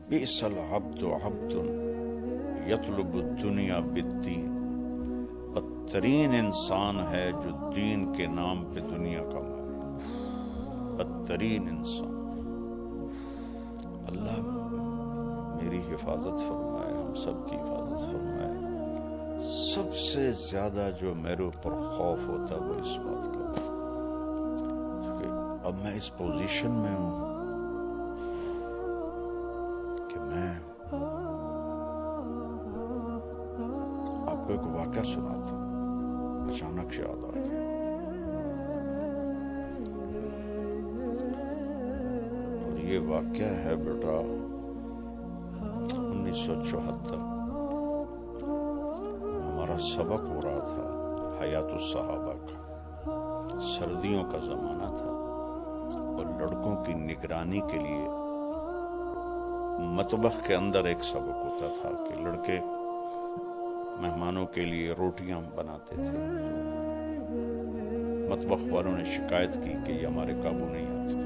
بئس العبد عبد یطلب الدنیا بالدین، بدترین انسان ہے جو دین کے نام پہ دنیا کمائے، بدترین انسان۔ اللہ میری حفاظت فرمائے، ہم سب کی حفاظت فرمائے۔ سب سے زیادہ جو میرے اوپر خوف ہوتا ہے وہ اس بات کا ہوتا ہے، کیونکہ اب میں اس پوزیشن میں ہوں کہ میں آپ کو ایک واقعہ سناتا ہوں، اچانک سے یاد آ گیا۔ اور یہ واقعہ ہے بیٹا 1974، ہمارا سبق ہو رہا تھا حیات الصحابہ کا، سردیوں کا زمانہ تھا اور لڑکوں کی نگرانی کے لیے مطبخ کے اندر ایک سبق ہوتا تھا کہ لڑکے مہمانوں کے لیے روٹیاں بناتے تھے۔ مطبخ والوں نے شکایت کی کہ یہ ہمارے قابو نہیں آتے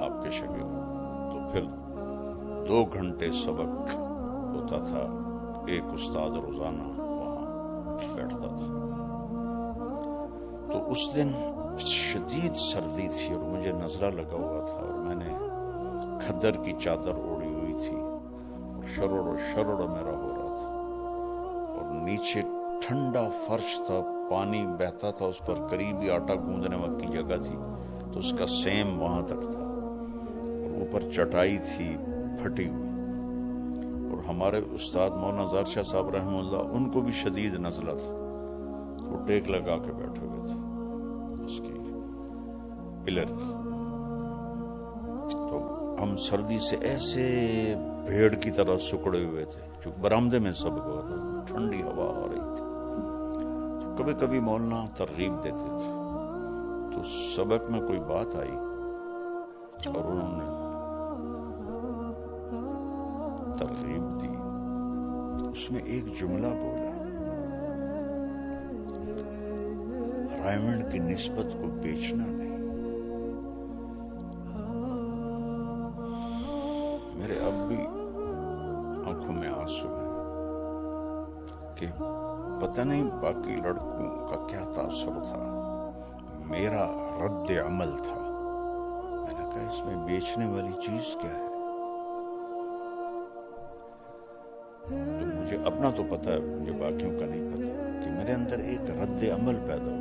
آپ کے شاگرد، تو پھر 2 گھنٹے سبق ہوتا تھا، ایک استاد روزانہ وہاں بیٹھتا تھا۔ تو اس دن شدید سردی تھی اور مجھے نظرہ لگا ہوا تھا اور میں نے کھدر کی چادر اوڑھی ہوئی تھی اور شرڑ میرا ہو رہا تھا اور نیچے ٹھنڈا فرش تھا، پانی بہتا تھا اس پر، قریبی آٹا گوندنے کی جگہ تھی تو اس کا سیم وہاں تک تھا اور اوپر چٹائی تھی پھٹی ہوئی۔ اور ہمارے استاد مولانا زار شاہ صاحب رحمہ اللہ، ان کو بھی شدید نزلہ تھا، وہ ٹیک لگا کے بیٹھے ہوئے تھے اس کی پلر کی۔ تو ہم سردی سے ایسے بھیڑ کی طرح سکڑے ہوئے تھے، چونکہ برآمدے میں سبق ہوا تھا، ٹھنڈی ہوا آ رہی تھی۔ تو کبھی کبھی مولانا ترغیب دیتے تھے، تو سبق میں کوئی بات آئی اور انہوں نے ترغیب دی، اس میں ایک جملہ بولا، رائمنڈ کی نسبت کو بیچنا نہیں۔ میرے اب بھی آنکھوں میں آنسو ہیں کہ پتہ نہیں باقی لڑکوں کا کیا تاثر تھا، میرا رد عمل تھا۔ میں نے کہا اس میں بیچنے والی چیز کیا ہے؟ تو مجھے اپنا تو پتہ ہے، مجھے باقیوں کا نہیں پتہ، کہ میرے اندر ایک رد عمل پیدا ہوا،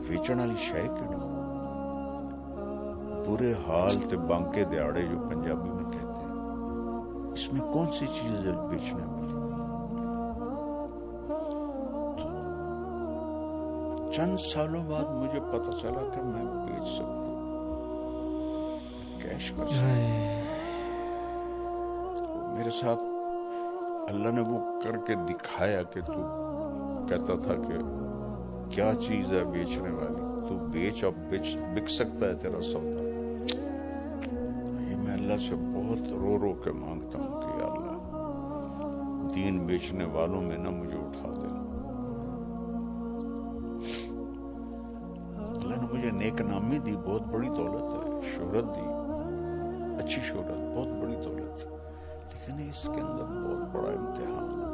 ویچن والی شے کیڑی، برے حال تے بانکے دیاڑے جو پنجابی میں کہتے ہیں، اس میں کون سی چیز ہے بیچنے والی؟ تو چند سالوں بعد مجھے پتہ چلا کہ میں بیچ سکتا ہوں، کیش کر سکتا ہوں۔ میرے ساتھ اللہ نے وہ کر کے دکھایا کہ تو کہتا تھا کہ کیا چیز ہے بیچنے والی، تو بیچ، اب بک سکتا ہے تیرا سودا۔ یہ میں اللہ سے بہت رو رو کے مانگتا ہوں کہ یا اللہ دین بیچنے والوں میں نہ مجھے اٹھا دے۔ اللہ نے مجھے نیک نامی دی، بہت بڑی دولت ہے، شہرت دی، اچھی شہرت، بہت بڑی دولت، لیکن اس کے اندر بہت بڑا امتحان ہے۔